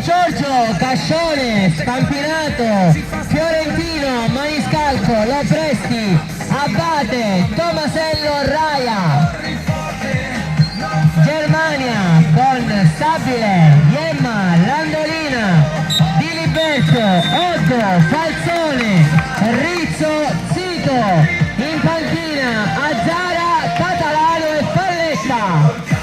Giorgio, Cascione, Spampinato, Fiorentino, Maniscalco, Lopresti, Abate, Tomasello, Raia, Germania con Stabile, Iemma, Landolina, Diliberto, Otto, Falzone, Rizzo, Zito, in panchina Azzara, Catalano e Palletta.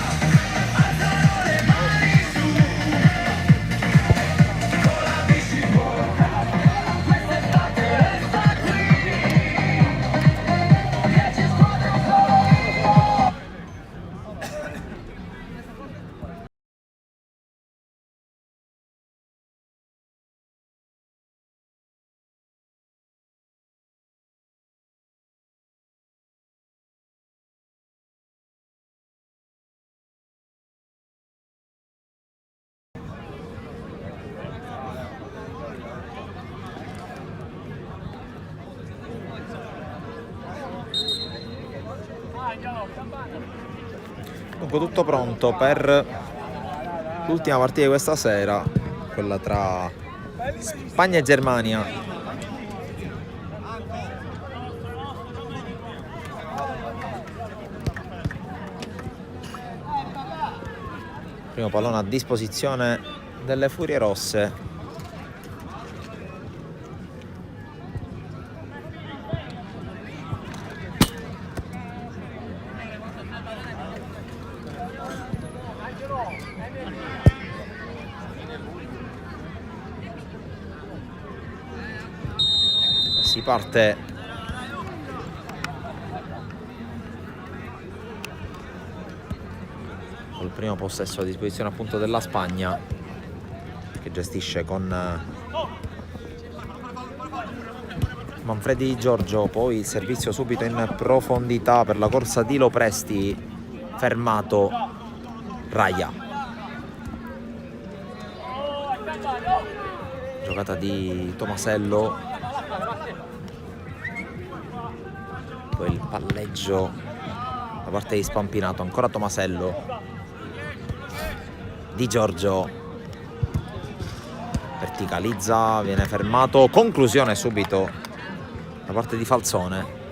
Dunque tutto pronto per l'ultima partita di questa sera, quella tra Spagna e Germania. Primo pallone a disposizione delle Furie Rosse. Si parte col primo possesso a disposizione appunto della Spagna, che gestisce con Manfredi Di Giorgio. Poi il servizio subito in profondità per la corsa di Lopresti, fermato Raia. Giocata di Tomasello, poi il palleggio da parte di Spampinato, ancora Tomasello, Di Giorgio verticalizza, viene fermato, conclusione subito da parte di Falzone.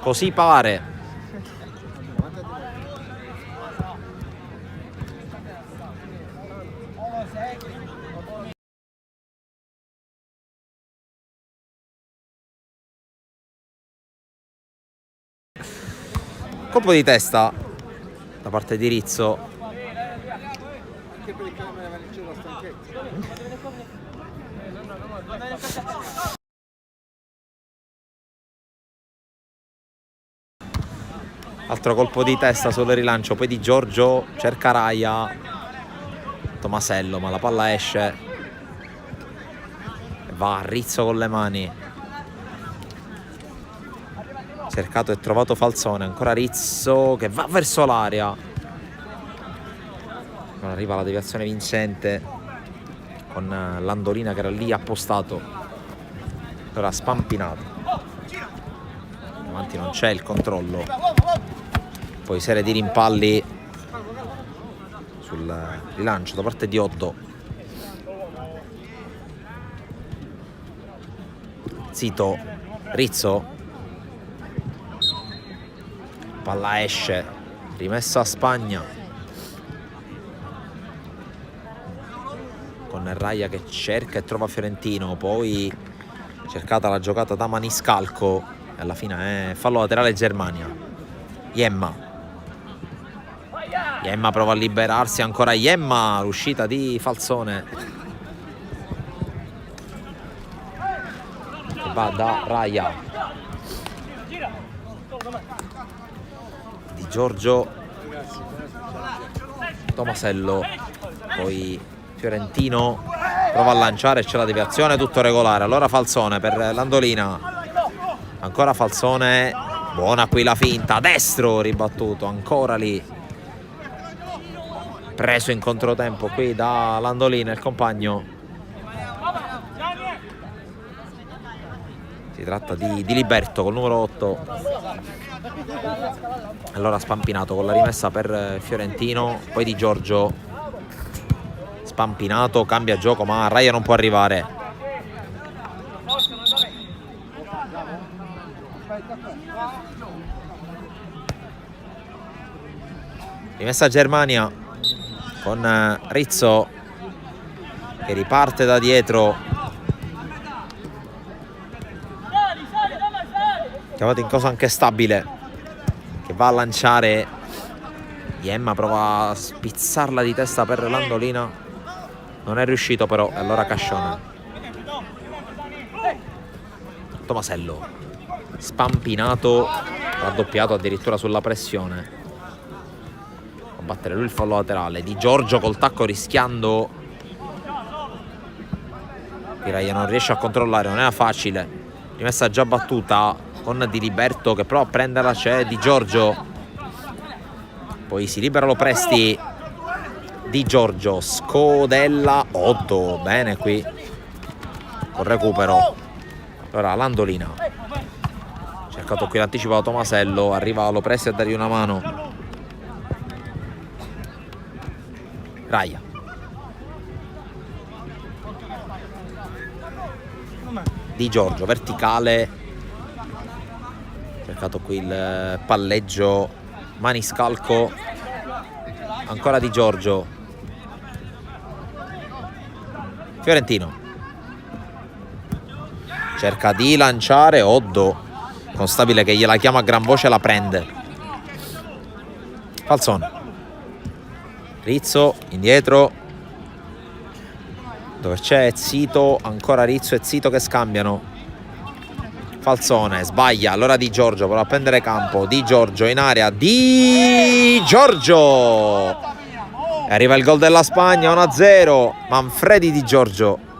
Così pare. Colpo di testa da parte di Rizzo. Altro colpo di testa sul rilancio, poi Di Giorgio cerca Raia, Tomasello, ma la palla esce e va a Rizzo con le mani. Cercato e trovato Falzone, ancora Rizzo che va verso l'area. Non arriva la deviazione vincente con Landolina che era lì appostato. Ora Spampinato. Davanti non c'è il controllo. Poi serie di rimpalli sul rilancio da parte di Otto. Zito, Rizzo. Palla esce, rimessa a Spagna. Con Raia che cerca e trova Fiorentino. Poi cercata la giocata da Maniscalco e alla fine è fallo laterale Germania. Iemma prova a liberarsi, ancora Iemma, l'uscita di Falzone che va da Raia. Di Giorgio, Tomasello, poi Fiorentino prova a lanciare e c'è la deviazione, tutto regolare. Allora Falzone per Landolina, ancora Falzone, buona qui la finta, destro ribattuto, ancora lì, preso in controtempo qui da Landolina il compagno. Si tratta di Liberto col numero 8. Allora Spampinato con la rimessa per Fiorentino, poi Di Giorgio. Spampinato cambia gioco, ma Raia non può arrivare. Rimessa Germania con Rizzo che riparte da dietro. Chiamato in cosa anche Stabile che va a lanciare. Iemma prova a spizzarla di testa per Landolina, non è riuscito però. E allora Cascione. Tomasello. Spampinato, raddoppiato addirittura sulla pressione. A battere lui il fallo laterale. Di Giorgio col tacco rischiando. Raia non riesce a controllare, non era facile. Rimessa già battuta con Di Liberto che prova a prenderla, c'è Di Giorgio, poi si liberano Presti. Di Giorgio, Scodella, 8, bene qui con recupero. Allora Landolina, cercato qui l'anticipo da Tomasello, arriva Lo Presti a dargli una mano. Raia, Di Giorgio, verticale, cercato qui il palleggio, Maniscalco, ancora Di Giorgio. Fiorentino cerca di lanciare, Oddo con Stabile che gliela chiama a gran voce, la prende. Falzone, Rizzo indietro dove c'è Zito, ancora Rizzo e Zito che scambiano. Falzone sbaglia, allora Di Giorgio prova a prendere campo. Di Giorgio in area, Di Giorgio, e arriva il gol della Spagna, 1-0. Manfredi Di Giorgio.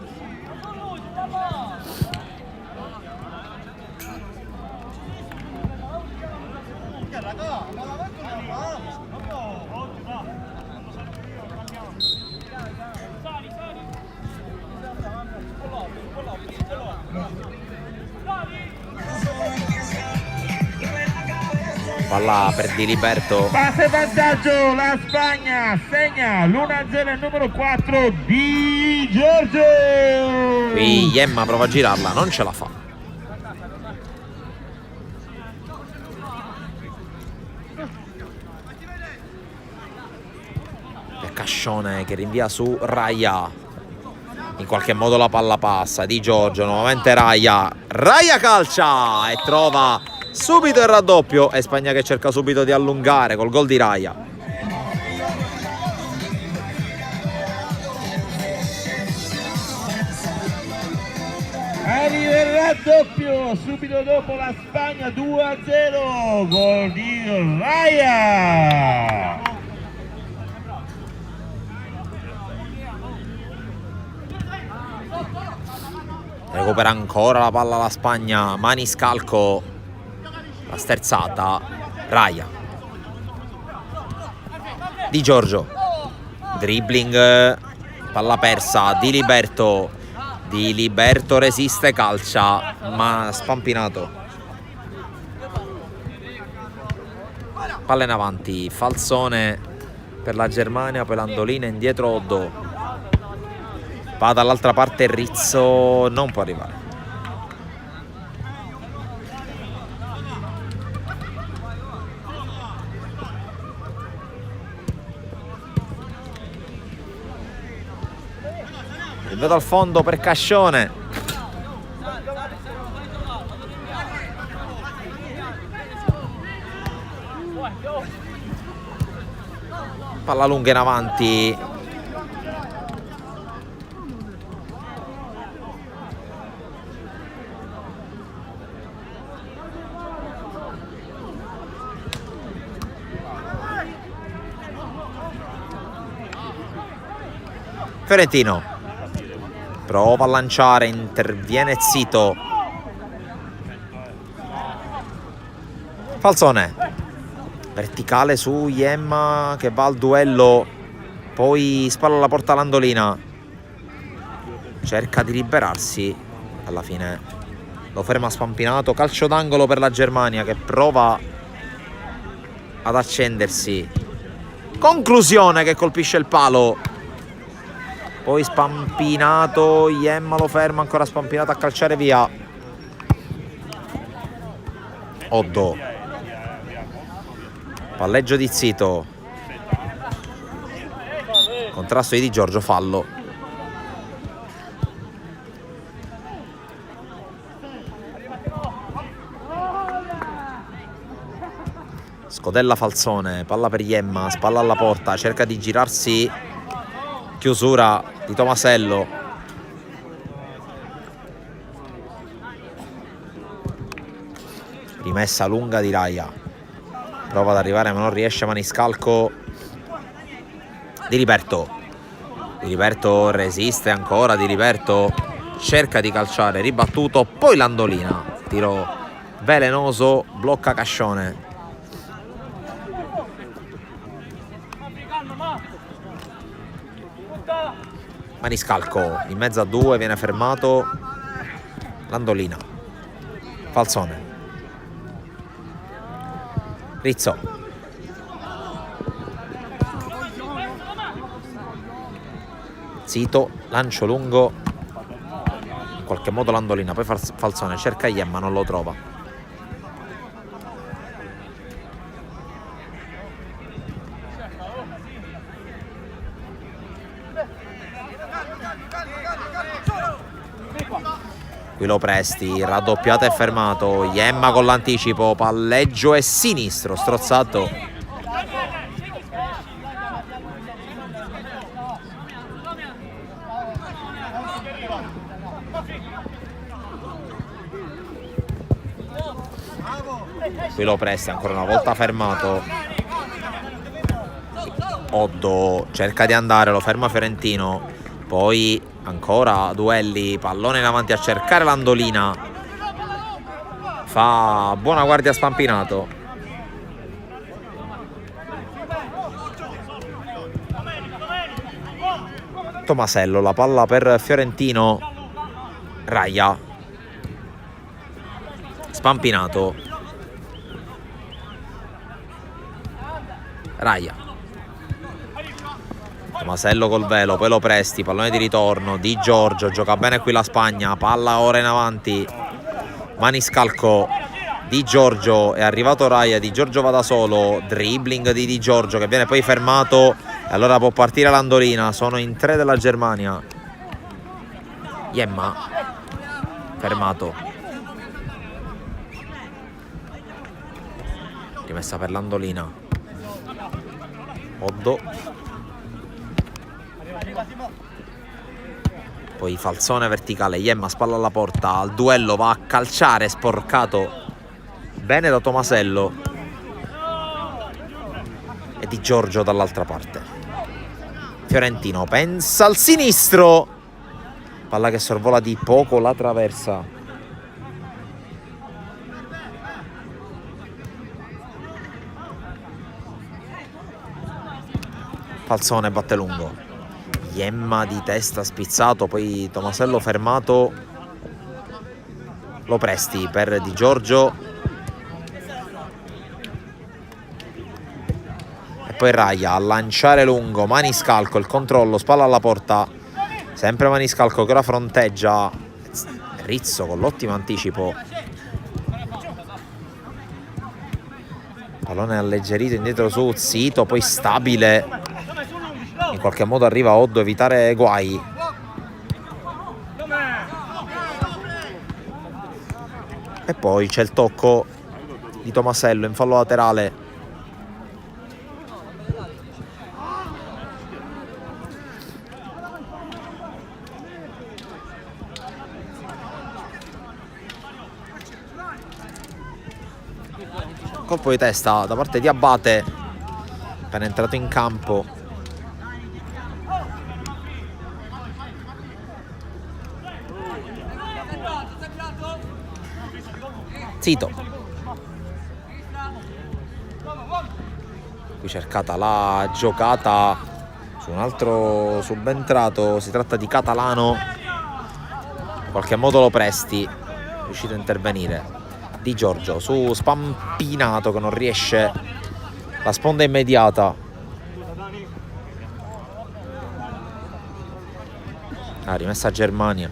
Palla per Di Liberto. Passa vantaggio la Spagna, segna l'1-0 il numero 4 Di Giorgio. Qui Iemma prova a girarla, non ce la fa. E Cascione che rinvia su Raia. In qualche modo la palla passa. Di Giorgio, nuovamente Raia. Raia calcia e trova subito il raddoppio. E Spagna che cerca subito di allungare col gol di Raia. Arriva il raddoppio subito dopo la Spagna, 2-0, gol di Raia. Recupera ancora la palla la Spagna. Maniscalco, la sterzata. Raia. Di Giorgio, dribbling, palla persa. Di Liberto. Di Liberto resiste, calcia, ma Spampinato. Palla in avanti, falsone per la Germania, poi Landolina indietro, Oddo. Va dall'altra parte Rizzo, non può arrivare. Il vedo al fondo per Cascione. Palla lunga in avanti. Fiorentino prova a lanciare, interviene Zito. Falsone, verticale su Iemma che va al duello, poi spalla alla porta Landolina, cerca di liberarsi, alla fine lo ferma Spampinato. Calcio d'angolo per la Germania che prova ad accendersi. Conclusione che colpisce il palo. Poi Spampinato, Iemma lo ferma, ancora Spampinato a calciare via. Oddo. Palleggio di Zito. Contrasto di Giorgio, fallo. Scodella Falzone, palla per Iemma, spalla alla porta, cerca di girarsi. Chiusura di Tomasello. Rimessa lunga di Raia. Prova ad arrivare ma non riesce. Maniscalco. Di Liberto. Di Liberto resiste ancora. Di Liberto cerca di calciare, ribattuto. Poi Landolina. Tiro velenoso, blocca Cascione. Maniscalco in mezzo a due, viene fermato. Landolina. Falzone. Rizzo. Zito, lancio lungo. In qualche modo Landolina, poi Falzone cerca Iemma, non lo trova. Qui lo Presti, raddoppiato e fermato. Iemma con l'anticipo, palleggio e sinistro, strozzato. Qui lo Presti, ancora una volta fermato. Oddo, cerca di andare, lo ferma Fiorentino. Poi ancora duelli, pallone in avanti a cercare Landolina. Fa buona guardia Spampinato. Tomasello, la palla per Fiorentino. Raia. Spampinato. Raia. Tomasello col velo, poi lo Presti, pallone di ritorno. Di Giorgio, gioca bene qui la Spagna, palla ora in avanti. Maniscalco, Di Giorgio, è arrivato Raia, Di Giorgio va da solo, dribbling di Di Giorgio che viene poi fermato e allora può partire Landolina. Sono in 3 della Germania. Iemma, fermato. Rimessa per Landolina. Oddo. Poi Falzone verticale, Iemma spalla alla porta, al duello va a calciare, sporcato bene da Tomasello e Di Giorgio dall'altra parte. Fiorentino pensa al sinistro, palla che sorvola di poco la traversa. Falzone batte lungo. Iemma di testa spizzato, poi Tomasello fermato. Lo Presti per Di Giorgio. E poi Raia a lanciare lungo. Maniscalco, il controllo, spalla alla porta. Sempre Maniscalco che ora fronteggia. Rizzo con l'ottimo anticipo. Pallone alleggerito indietro su Zito, poi stabile. In qualche modo arriva Oddo a evitare guai. E poi c'è il tocco di Tomasello in fallo laterale. Colpo di testa da parte di Abate, appena entrato in campo. Zito. Qui cercata la giocata su un altro subentrato, si tratta di Catalano. In qualche modo lo Presti. riuscito a intervenire. Di Giorgio su Spampinato che non riesce, la sponda immediata. Rimessa a Germania.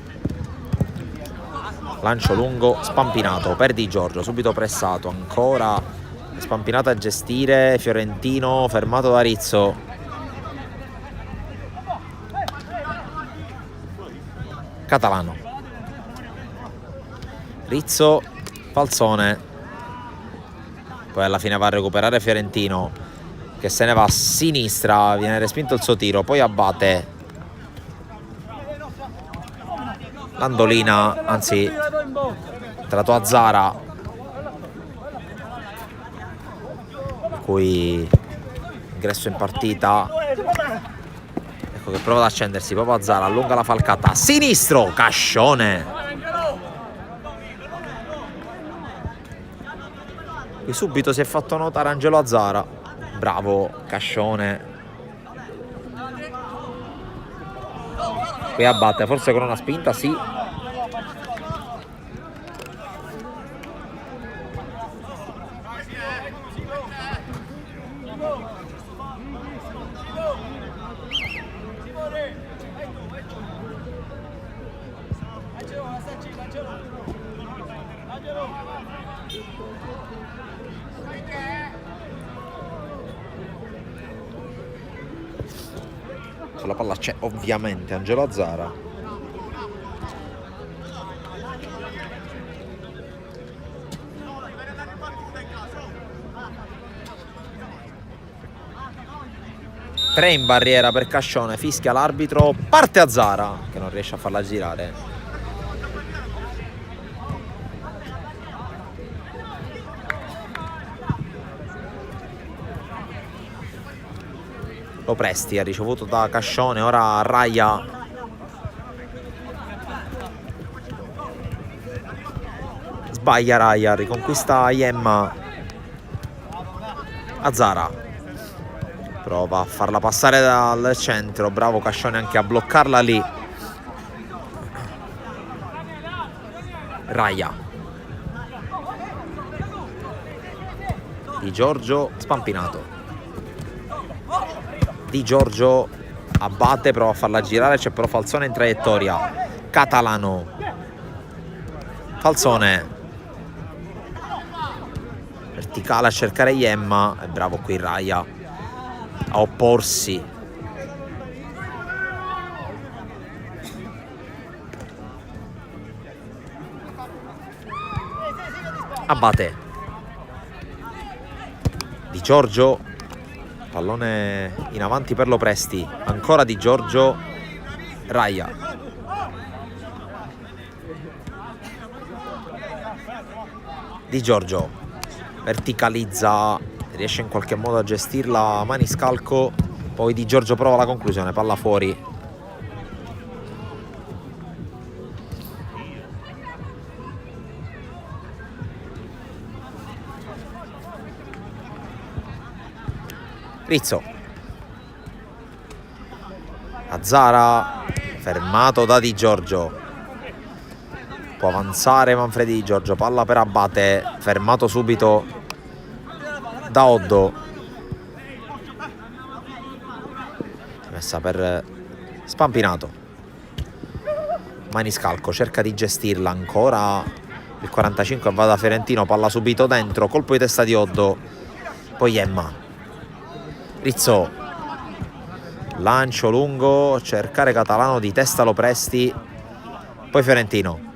Lancio lungo, Spampinato per Di Giorgio, subito pressato, ancora Spampinato a gestire, Fiorentino fermato da Rizzo. Catalano. Rizzo, Falzone. Poi alla fine va a recuperare Fiorentino che se ne va a sinistra, viene respinto il suo tiro, poi abbatte Landolina, anzi entrato a Zara, per cui ingresso in partita. Ecco che prova ad accendersi proprio a Zara, allunga la falcata a sinistro, Cascione. Qui subito si è fatto notare Angelo Azzara, bravo Cascione. Qui abbatte, forse con una spinta, sì. Sulla palla c'è ovviamente Angelo Azzara. Tre in barriera per Cascione, fischia l'arbitro, parte Azzara che non riesce a farla girare. Lo Presti ha ricevuto da Cascione, ora Raia. Sbaglia Raia, riconquista Iemma. Azzara prova a farla passare dal centro, bravo Cascione anche a bloccarla lì. Raia. Di Giorgio, Spampinato. Di Giorgio abbatte, prova a farla girare, c'è però Falzone in traiettoria. Catalano. Falzone. Verticale a cercare Iemma. È bravo qui Raia a opporsi. Abbatte. Di Giorgio. Pallone in avanti per Lo Presti. Ancora Di Giorgio. Raia. Di Giorgio verticalizza, riesce in qualche modo a gestirla Maniscalco. Poi Di Giorgio prova la conclusione, palla fuori. Rizzo. Azzara fermato da Di Giorgio. Può avanzare Manfredi Di Giorgio, palla per Abate, fermato subito da Oddo. Messa per Spampinato. Maniscalco cerca di gestirla, ancora il 45 va da Fiorentino, palla subito dentro, colpo di testa di Oddo. Poi Iemma. Rizzo, lancio lungo, cercare Catalano, di testa Lo Presti, poi Fiorentino.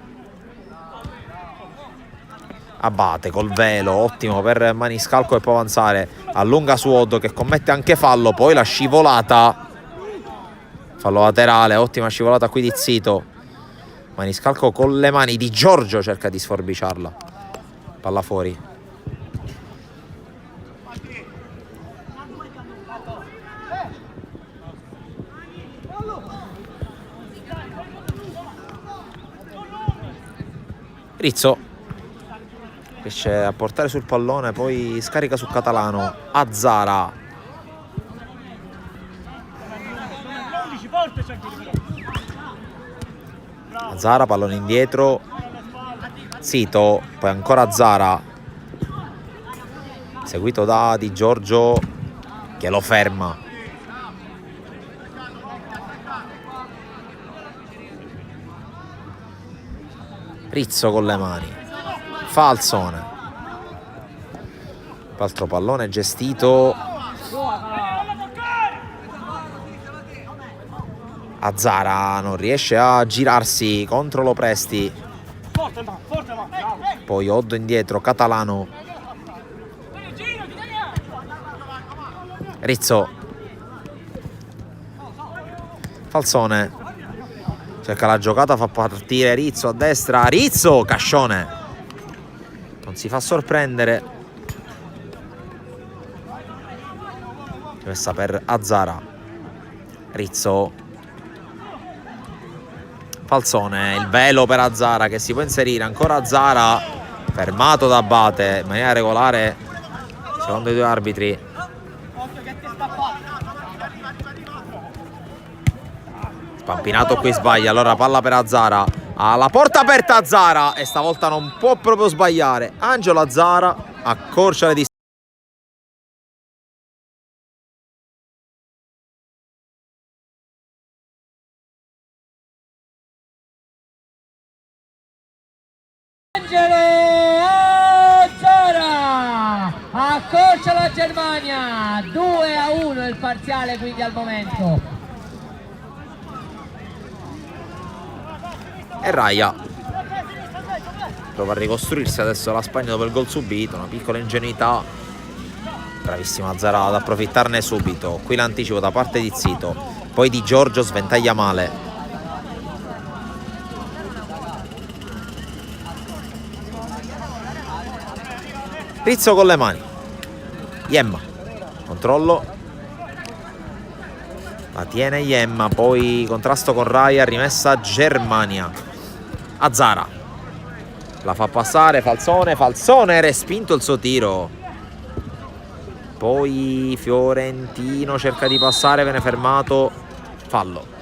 Abate col velo, ottimo per Maniscalco e può avanzare, allunga su Oddo che commette anche fallo, poi la scivolata, fallo laterale, ottima scivolata qui di Zito. Maniscalco con le mani, Di Giorgio cerca di sforbiciarla, palla fuori. Rizzo riesce a portare sul pallone, poi scarica su Catalano. Azzara. Azzara, pallone indietro. Zito, poi ancora Zara, seguito da Di Giorgio che lo ferma. Rizzo con le mani, Falzone, altro pallone gestito, Azzara non riesce a girarsi contro Lopresti, poi Oddo indietro, Catalano, Rizzo, Falzone cerca la giocata, fa partire Rizzo a destra, Rizzo, Cascione non si fa sorprendere, messa per Azzara, Rizzo, Falzone, il velo per Azzara che si può inserire, ancora Azzara, fermato da Abate in maniera regolare secondo i due arbitri. Spampinato qui sbaglia, allora palla per Azzara, alla porta aperta Azzara e stavolta non può proprio sbagliare, Angelo Azzara accorcia le distanze. Angelo Azzara accorcia la Germania, 2-1 il parziale quindi al momento. E Raya prova a ricostruirsi adesso la Spagna dopo il gol subito, una piccola ingenuità, bravissima Azzara ad approfittarne subito, qui l'anticipo da parte di Zito, poi Di Giorgio sventaglia male, Rizzo con le mani, Iemma, controllo, la tiene Iemma, poi contrasto con Raya, rimessa Germania, Azzara la fa passare, Falzone respinto il suo tiro, poi Fiorentino cerca di passare, viene fermato, fallo.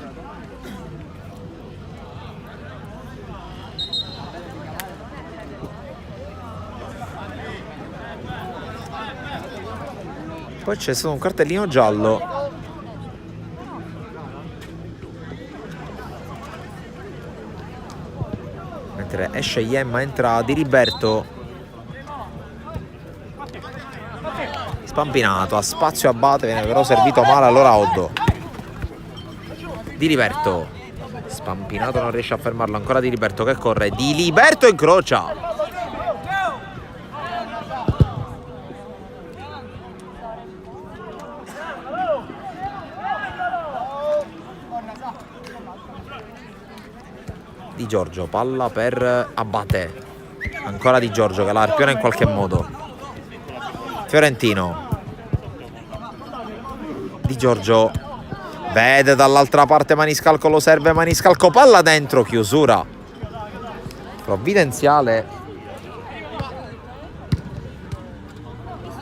Poi c'è stato un cartellino giallo. Mentre esce Iemma, entra Di Liberto. Spampinato, a spazio Abate, viene però servito male, allora Oddo. Di Liberto. Spampinato non riesce a fermarlo, ancora Di Liberto che corre. Di Liberto incrocia. Di Giorgio, palla per Abate, ancora Di Giorgio che la arpiona in qualche modo, Fiorentino, Di Giorgio vede dall'altra parte Maniscalco, lo serve Maniscalco, palla dentro, chiusura provvidenziale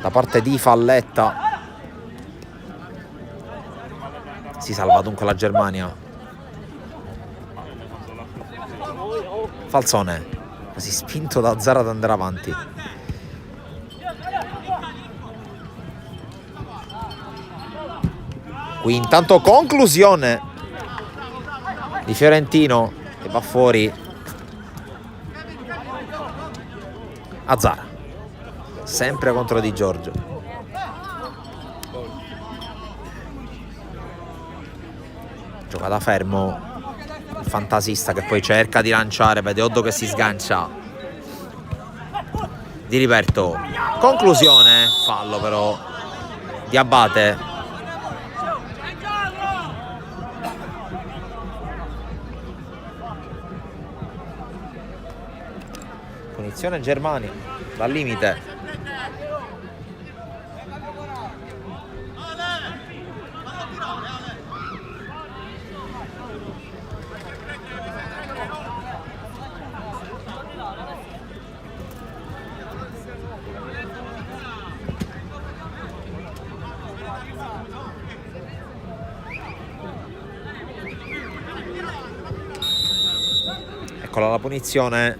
da parte di Falletta, si salva dunque la Germania. Falzone, quasi spinto da Azzara ad andare avanti. Qui intanto conclusione di Fiorentino che va fuori. Azzara, sempre contro Di Giorgio. Gioca da fermo. Fantasista che poi cerca di lanciare, vede Oddo che si sgancia, Di Liberto, conclusione, fallo però di Abate. Punizione Germania dal limite. Eccola la punizione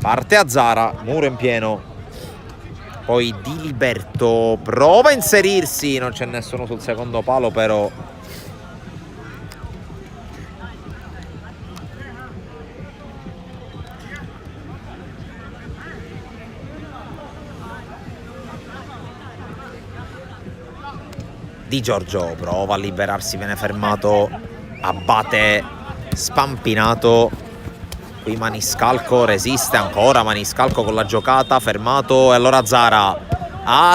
Parte Azzara, muro in pieno. Poi Di Liberto prova a inserirsi, non c'è nessuno sul secondo palo però. Di Giorgio prova a liberarsi, viene fermato, abbatte Spampinato. Qui Maniscalco resiste ancora, Maniscalco con la giocata, fermato, e allora Zara.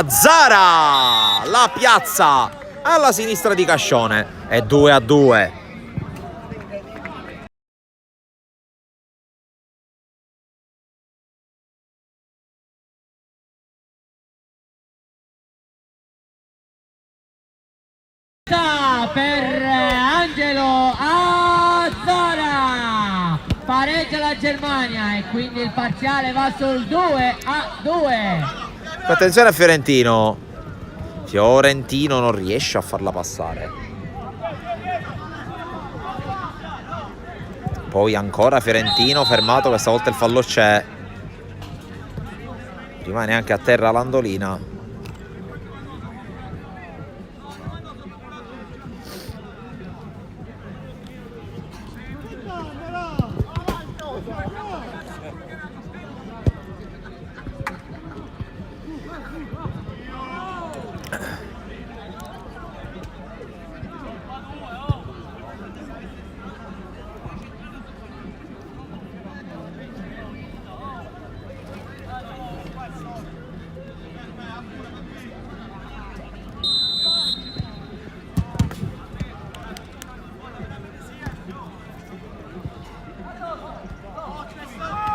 Zara! La piazza alla sinistra di Cascione, è 2-2. Per Angelo Azzara, pareggia la Germania e quindi il parziale va sul 2-2. Attenzione a Fiorentino. Fiorentino non riesce a farla passare. Poi ancora Fiorentino fermato, questa volta il fallo c'è. Rimane anche a terra Landolina.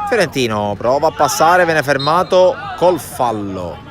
Fiorentino prova a passare, viene fermato col fallo.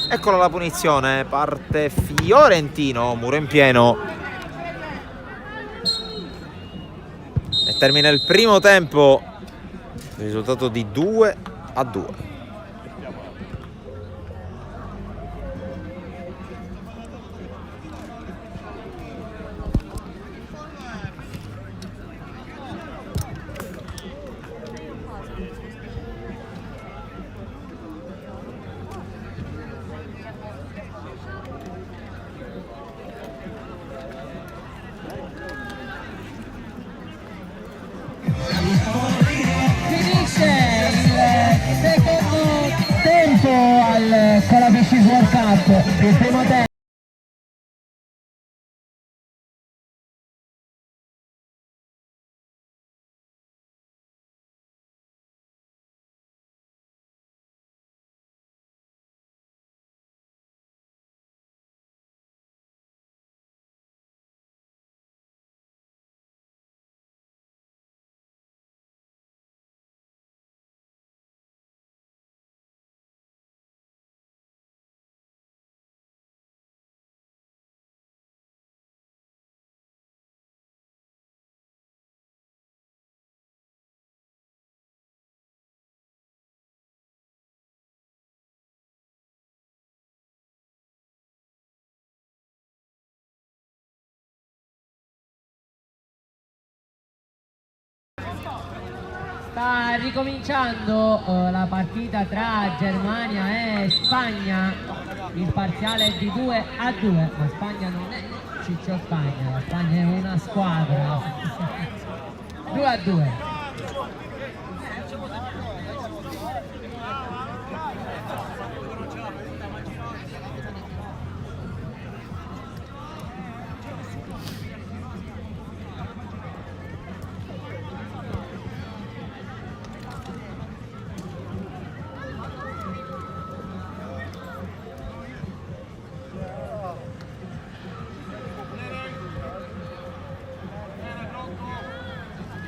Eccola la punizione, parte Fiorentino, muro in pieno. E termina il primo tempo, risultato di 2-2. Al Colavicis World Cup, il primo tempo. Sta ricominciando la partita tra Germania e Spagna, il parziale è di 2-2, ma Spagna non è Ciccio Spagna, la Spagna è una squadra. 2-2.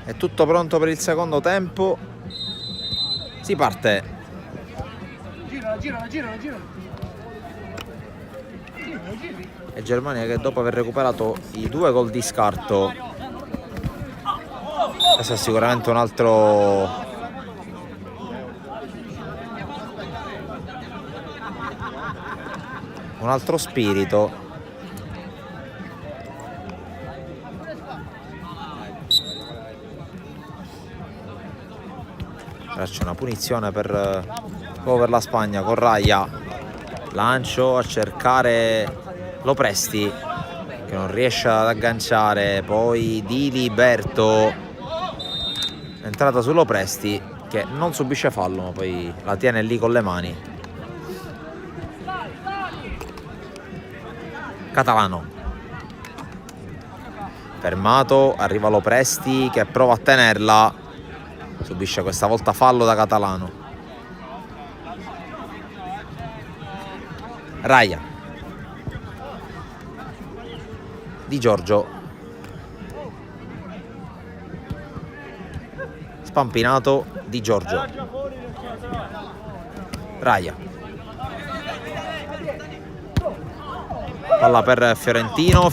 È tutto pronto per il secondo tempo. Si parte. Girala. E Germania che dopo aver recuperato i 2 gol di scarto, questo è sicuramente un altro spirito. Ora c'è una punizione per la Spagna con Raya. Lancio a cercare Lopresti che non riesce ad agganciare, poi Di Liberto, entrata su Lopresti che non subisce fallo ma poi la tiene lì con le mani. Catalano fermato, arriva Lopresti che prova a tenerla, subisce questa volta fallo da Catalano. Raya, Di Giorgio, spampinato Di Giorgio, Raya, palla per Fiorentino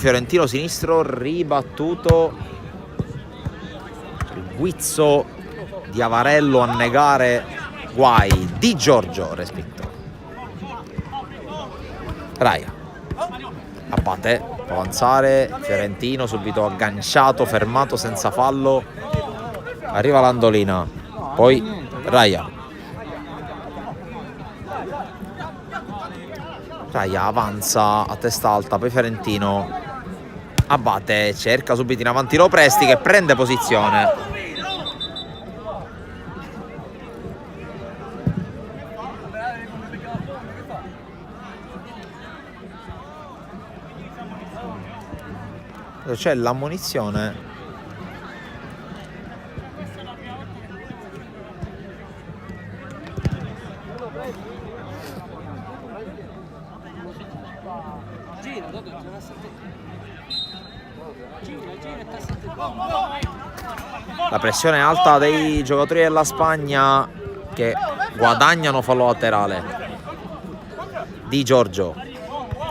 sinistro, ribattuto, il guizzo di Avarello a negare guai, Di Giorgio respinto. Raya abbatte, può avanzare, Fiorentino subito agganciato, fermato senza fallo, arriva Landolina, poi Raya avanza a testa alta, poi Fiorentino abbatte, cerca subito in avanti Lopresti che prende posizione. C'è l'ammonizione la pressione alta dei giocatori della Spagna che guadagnano fallo laterale. Di Giorgio,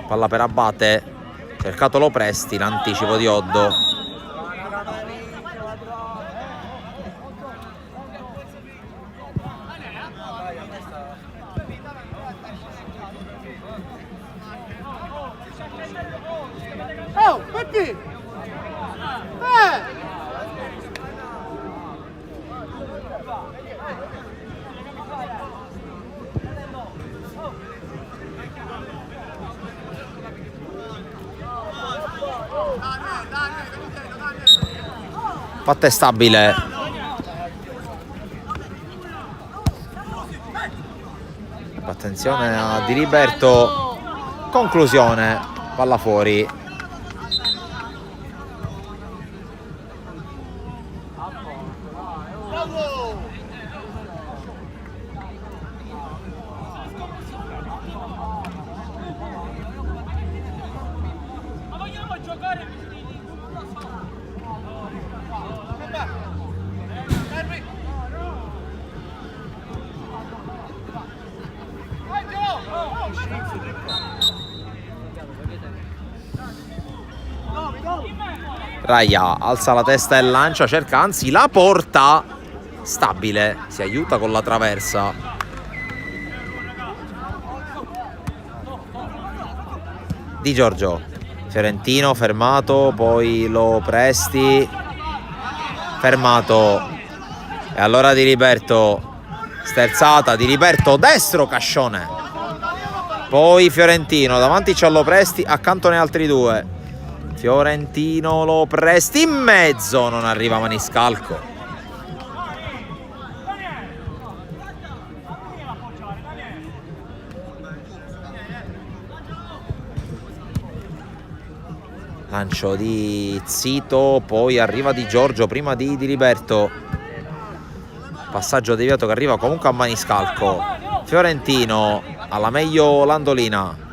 palla per Abate, cercato Lopresti, l'anticipo di Oddo. Oh, Peppi! Fatta è stabile. Attenzione a Di Liberto, conclusione, palla fuori. Raya alza la testa e lancia, cerca, anzi la porta, stabile, si aiuta con la traversa. Di Giorgio, Fiorentino fermato, poi Lopresti fermato, e allora Di Liberto, sterzata, Di Liberto destro, Cascione, poi Fiorentino, davanti c'è Lopresti, accanto ne altri due. Fiorentino, Lopresti in mezzo, non arriva Maniscalco. Lancio di Zito, poi arriva Di Giorgio prima di Liberto. Passaggio deviato che arriva comunque a Maniscalco. Fiorentino, alla meglio Landolina.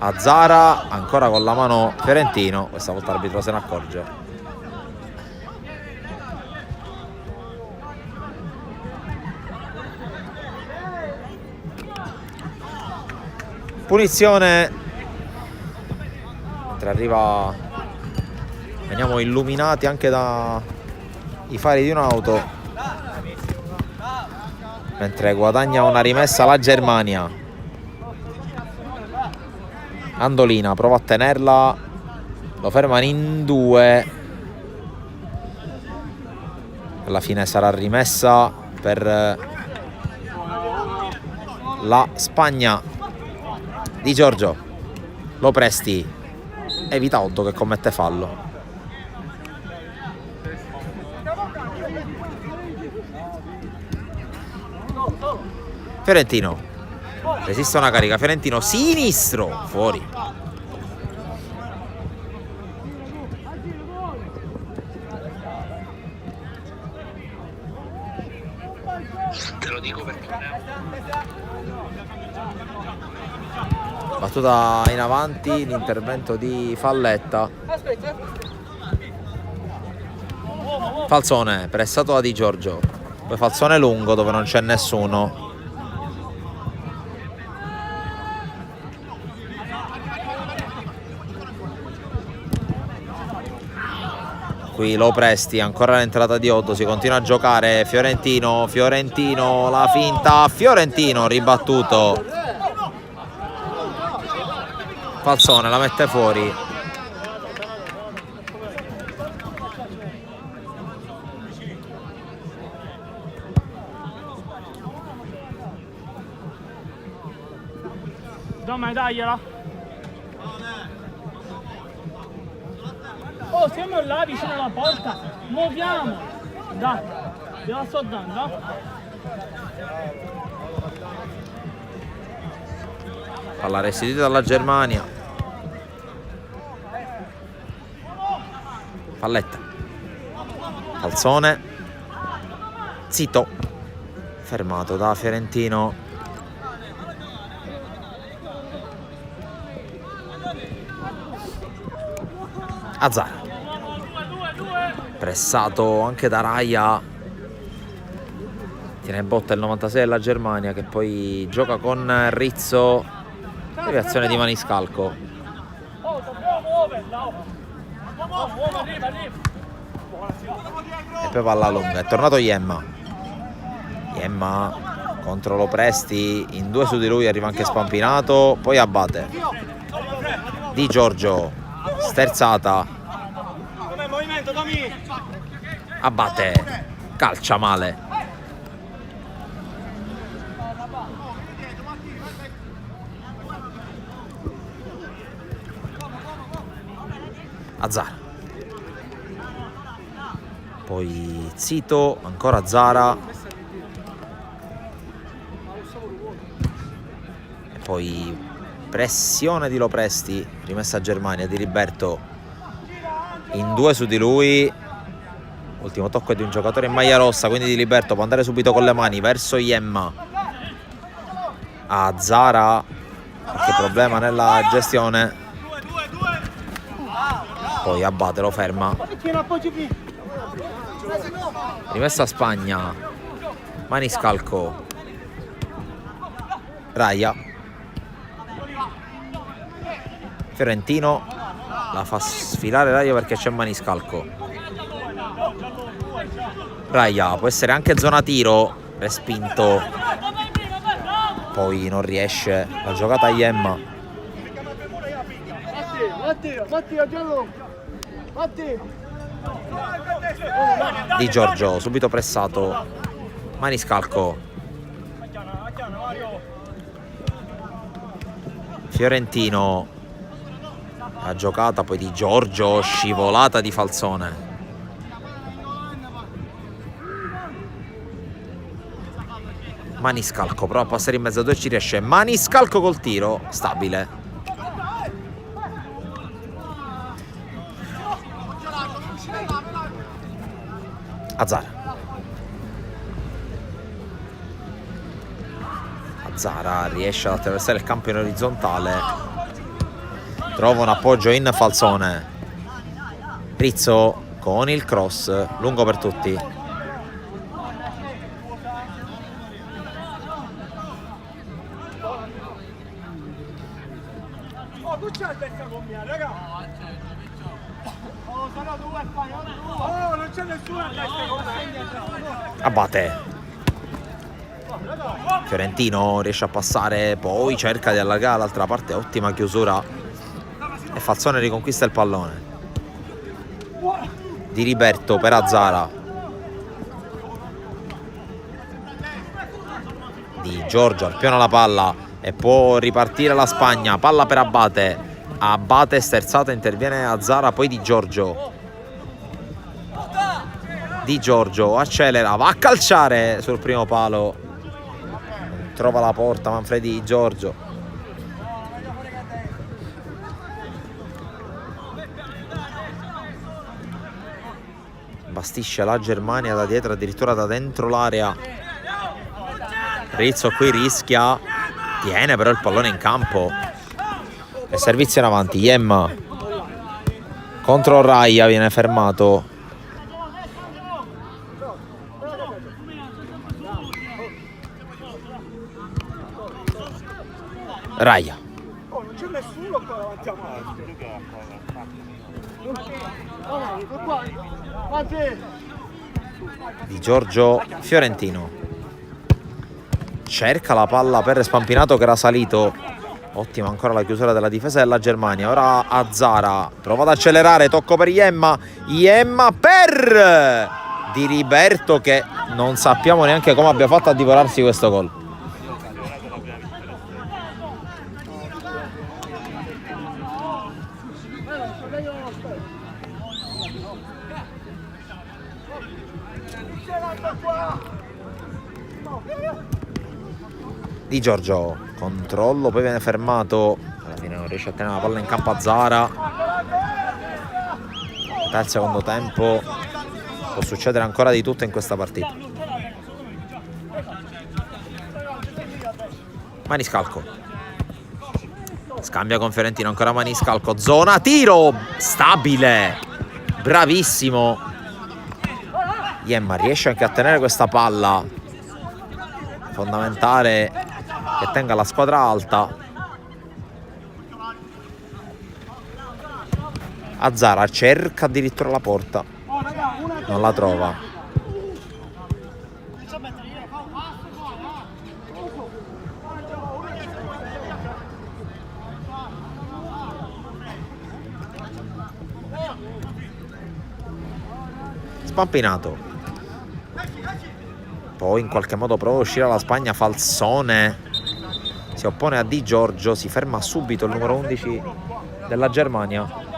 A Zara, ancora con la mano Fiorentino, questa volta l'arbitro se ne accorge. Punizione. Mentre arriva, veniamo illuminati anche dai fari di un'auto. Mentre guadagna una rimessa la Germania. Andolina prova a tenerla, lo fermano in 2. Alla fine sarà rimessa per la Spagna. Di Giorgio, lo presti, evita Otto che commette fallo. Fiorentino resiste una carica, Fiorentino sinistro, fuori. Te lo dico perché Battuta in avanti, l'intervento di Falletta. Falzone pressato da Di Giorgio, poi falzone lungo dove non c'è nessuno. Qui lo presti, ancora l'entrata di Otto, si continua a giocare. Fiorentino, la finta, Fiorentino ribattuto. Falzone la mette fuori. Dammi, dagliela. Oh, siamo là vicino alla porta. Muoviamo. Dai, te la sto dando. Palla restituita dalla Germania. Falletta. Falzone. Zito. Fermato da Fiorentino. Azzara. Pressato anche da Raia. Tiene botta il 96 della Germania, che poi gioca con Rizzo. Deviazione di Maniscalco. E poi palla lunga. È tornato Iemma. Iemma contro lo Presti. In 2 su di lui arriva anche Spampinato. Poi abbatte. Di Giorgio. Sterzata. Abbatte. Calcia male. Azzara. Poi Zito, ancora Zara. E poi pressione di Lopresti, rimessa a Germania di Liberto. In 2 su di lui. Ultimo tocco è di un giocatore in maglia rossa, quindi Di Liberto può andare subito con le mani verso Iemma. A Zara, qualche problema nella gestione. Poi Abate lo ferma. Rimessa a Spagna. Maniscalco. Raia. Fiorentino la fa sfilare Raia perché c'è Maniscalco. Raia può essere anche zona tiro, respinto. Poi non riesce. La giocata a Iemma. Di Giorgio subito pressato. Maniscalco. Fiorentino. La giocata poi di Giorgio, scivolata di Falzone. Maniscalco prova a passare in mezzo a 2 e ci riesce. Maniscalco col tiro, stabile. Azzara. Azzara riesce ad attraversare il campo in orizzontale. Trova un appoggio in Falzone. Rizzo con il cross lungo per tutti. Oh, non c'è nessuno a testa. Abate. Fiorentino riesce a passare, poi cerca di allargare l'altra parte, ottima chiusura e Falzone riconquista il pallone. Di Riberto per Azzara. Di Giorgio arpiona la palla e può ripartire la Spagna. Palla per Abate. Abate sterzata, interviene Azzara, poi Di Giorgio. Di Giorgio accelera, va a calciare sul primo palo. Trova la porta Manfredi Di Giorgio. Bastisce la Germania da dietro, addirittura da dentro l'area. Rizzo qui rischia, tiene però il pallone in campo e servizio in avanti. Iemma contro Raia, viene fermato. Raia. Oh, non c'è nessuno qua davanti a me. Di Giorgio Fiorentino. Cerca la palla per Spampinato che era salito. Ottima ancora la chiusura della difesa della Germania. Ora Azzara prova ad accelerare, tocco per Iemma. Iemma per Di Riberto che non sappiamo neanche come abbia fatto a divorarsi questo gol. Di Giorgio, controllo, poi viene fermato. Alla fine non riesce a tenere la palla in campo Azzara. Per il secondo tempo può succedere ancora di tutto in questa partita. Maniscalco. Scambia con Fiorentino, ancora Maniscalco. Zona tiro, stabile, bravissimo. Iemma riesce anche a tenere questa palla. Fondamentale che tenga la squadra alta. Azzara cerca addirittura la porta, non la trova. Spampinato. Poi in qualche modo prova a uscire la Spagna. Falzone si oppone a Di Giorgio, si ferma subito il numero 11 della Germania.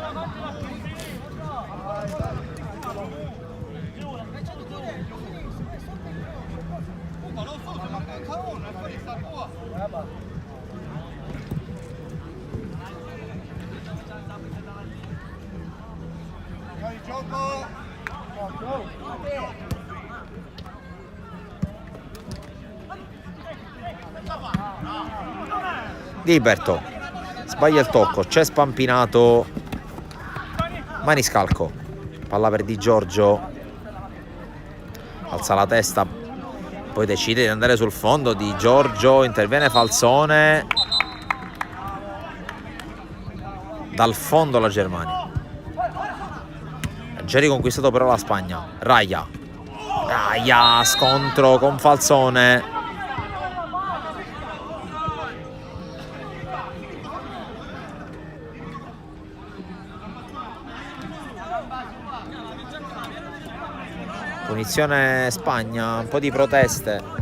Di Riberto sbaglia il tocco, c'è Spampinato. Maniscalco, palla per Di Giorgio, alza la testa, poi decide di andare sul fondo. Di Giorgio, interviene Falzone, dal fondo la Germania. Ha già riconquistato però la Spagna. Raia, scontro con Falzone. Punizione Spagna, un po' di proteste.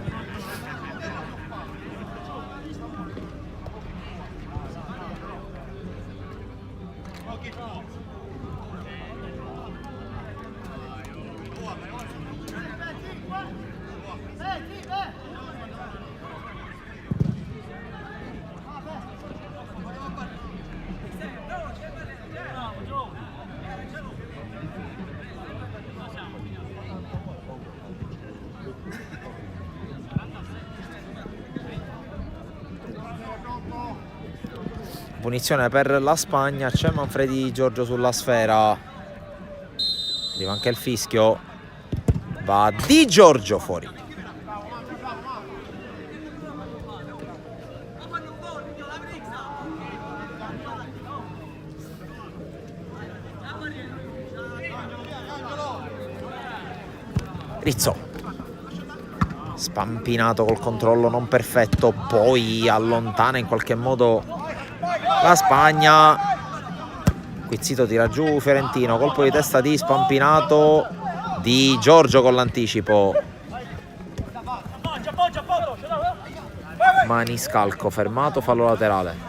Punizione per la Spagna, c'è Manfredi Di Giorgio sulla sfera. Arriva anche il fischio. Va Di Giorgio fuori. Rizzo. Spampinato col controllo non perfetto, poi allontana in qualche modo la Spagna. Qui Zito tira giù Fiorentino, colpo di testa di Spampinato, Di Giorgio con l'anticipo. Maniscalco fermato, fallo laterale.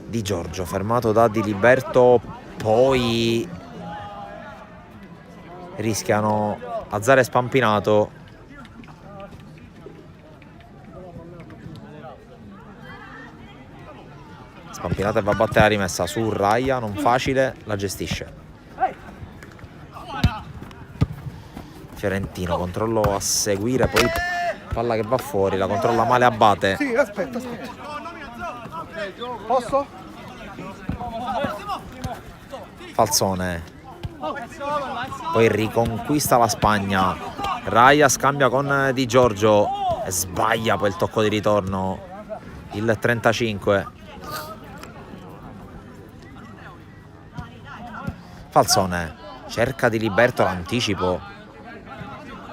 Di Giorgio fermato da Di Liberto, poi rischiano Azzara e Spampinato. Spampinato e va a battere la rimessa su Raia, non facile, la gestisce. Fiorentino, controllo a seguire, poi palla che va fuori, la controlla male Abate. Sì, aspetta. Posso? Falzone, poi riconquista la Spagna. Raia scambia con Di Giorgio e sbaglia poi il tocco di ritorno, il 35. Falzone cerca Di Liberto l'anticipo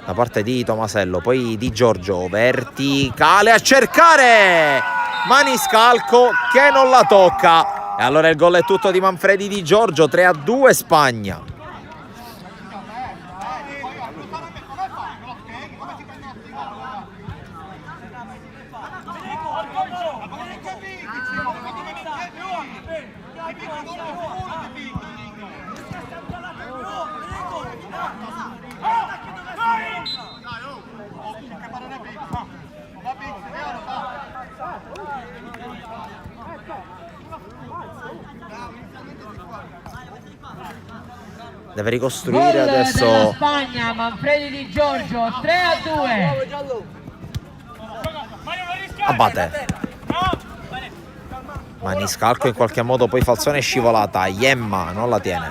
da parte di Tomasello, poi Di Giorgio verticale a cercare Maniscalco che non la tocca. E allora il gol è tutto di Manfredi Di Giorgio, 3-2 Spagna. Deve ricostruire Gol adesso della Spagna, Manfredi Di Giorgio, 3-2. Abate. Maniscalco in qualche modo, poi Falzone è scivolata, Iemma non la tiene.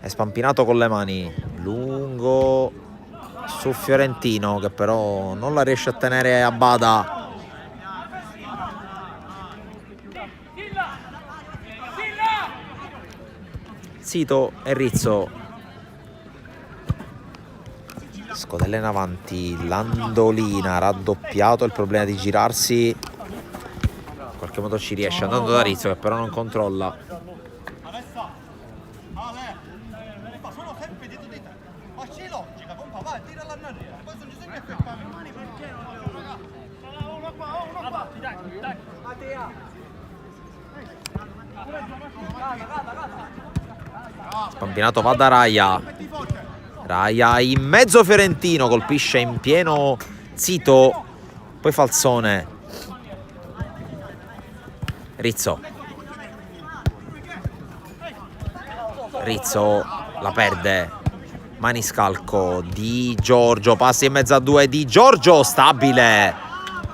È Spampinato con le mani, lungo su Fiorentino che però non la riesce a tenere a bada. Zito e Rizzo. Scodella in avanti, Landolina raddoppiato, il problema di girarsi in qualche modo ci riesce andando da Rizzo che però non controlla. Spampinato va da Raia. Raia in mezzo Fiorentino, colpisce in pieno Zito, poi Falzone. Rizzo. Rizzo la perde. Maniscalco, Di Giorgio, passi in mezzo a due, Di Giorgio stabile.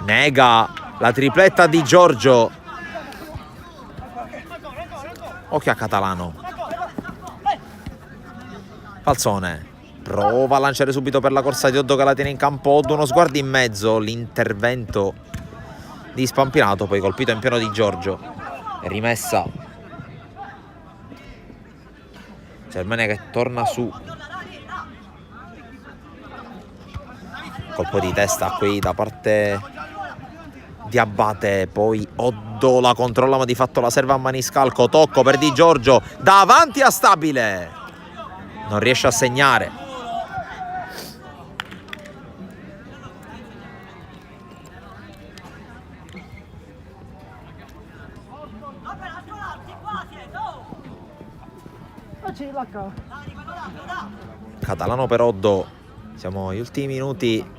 Nega la tripletta Di Giorgio. Occhio a Catalano. Falzone prova a lanciare subito per la corsa di Oddo che la tiene in campo. Oddo, uno sguardo in mezzo, l'intervento di Spampinato, poi colpito in pieno Di Giorgio. Rimessa Germania che torna su. Colpo di testa qui da parte di Abate, poi Oddo la controlla ma di fatto la serve a Maniscalco. Tocco per Di Giorgio davanti a Stabile, non riesce a segnare. Catalano per Oddo, siamo agli ultimi minuti.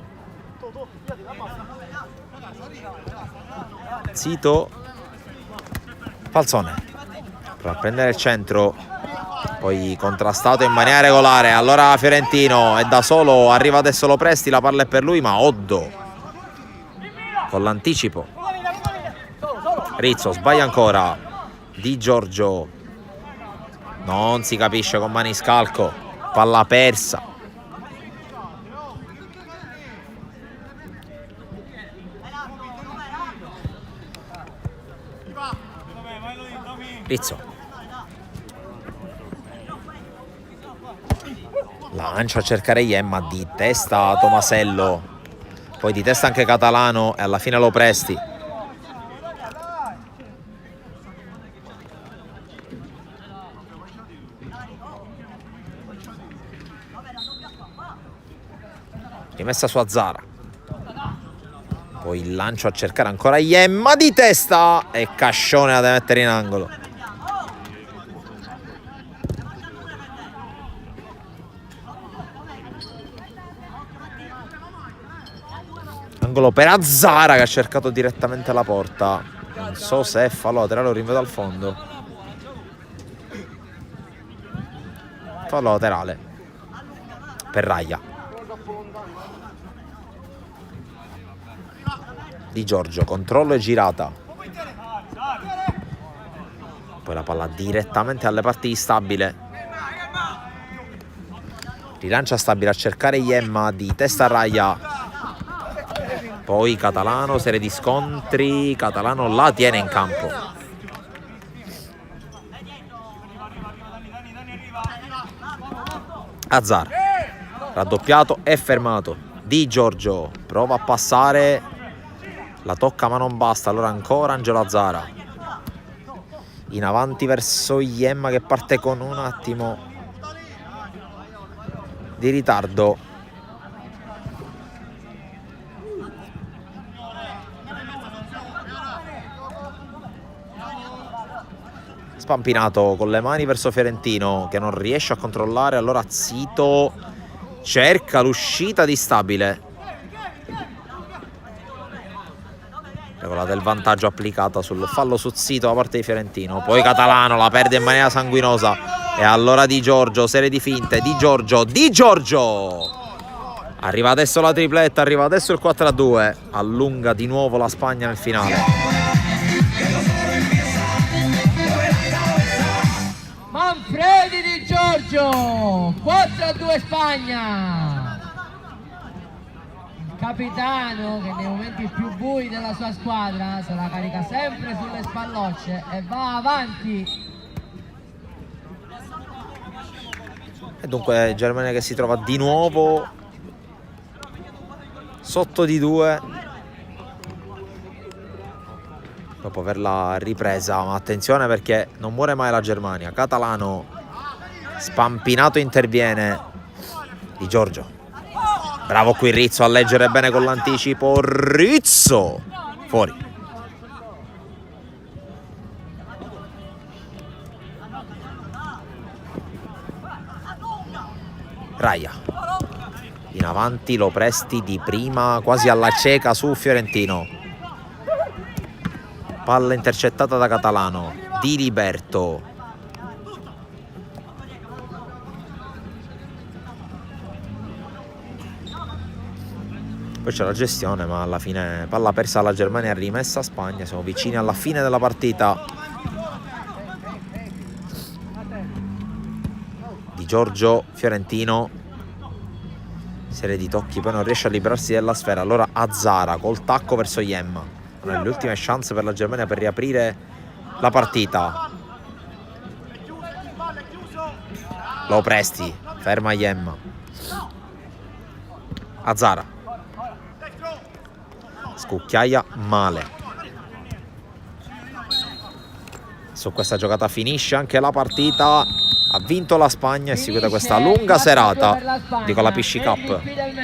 Zito, Falzone prova a prendere il centro, poi contrastato in maniera regolare. Allora Fiorentino è da solo, arriva adesso Lo Presti, la palla è per lui ma Oddo con l'anticipo. Rizzo sbaglia ancora. Di Giorgio Non si capisce con Maniscalco. Palla persa. Rizzo. Lancia a cercare Iemma, di testa Tomasello. Poi di testa anche Catalano e alla fine lo presti. Rimessa su Azzara. Poi il lancio a cercare ancora Iemma di testa e Cascione la deve mettere in angolo. Angolo per Azzara che ha cercato direttamente la porta. Non so se è fallo laterale o rinvio dal fondo. Fallo laterale per Raia. Di Giorgio, controllo e girata. Poi la palla direttamente alle parti di Stabile. Rilancia Stabile a cercare Iemma, di testa a Raia. Poi Catalano, serie di scontri. Catalano la tiene in campo. Azzar, raddoppiato e fermato. Di Giorgio prova a passare, la tocca ma non basta. Allora ancora Angelo Azzara in avanti verso Iemma che parte con un attimo di ritardo. Spampinato con le mani verso Fiorentino che non riesce a controllare. Allora Zito cerca l'uscita di Stabile. Regola del vantaggio applicata sul fallo su Zito da parte di Fiorentino. Poi Catalano la perde in maniera sanguinosa. E allora Di Giorgio, serie di finte. Di Giorgio. Arriva adesso la tripletta, arriva adesso il 4-2. Allunga di nuovo la Spagna nel finale. Manfredi Di Giorgio, 4-2 Spagna. Il capitano che nei momenti più bui della sua squadra se la carica sempre sulle spallocce e va avanti. E dunque Germania che si trova di nuovo sotto di 2 dopo averla ripresa, ma attenzione perché non muore mai la Germania. Catalano spampinato interviene. Di Giorgio, bravo qui Rizzo a leggere bene con l'anticipo. Rizzo fuori. Raia in avanti, lo presti di prima quasi alla cieca su Fiorentino. Palla intercettata da Catalano. Di Liberto. Poi c'è la gestione, ma alla fine palla persa alla Germania, rimessa a Spagna. Siamo vicini alla fine della partita. Di Giorgio, Fiorentino. Serie di tocchi, poi non riesce a liberarsi della sfera. Allora Azzara col tacco verso Iemma. Una delle ultime chance per la Germania per riaprire la partita. Lo presti, ferma Iemma. Azzara scucchiaia male. Su questa giocata finisce anche la partita. Ha vinto la Spagna e si chiude questa lunga serata di con la PC Cup.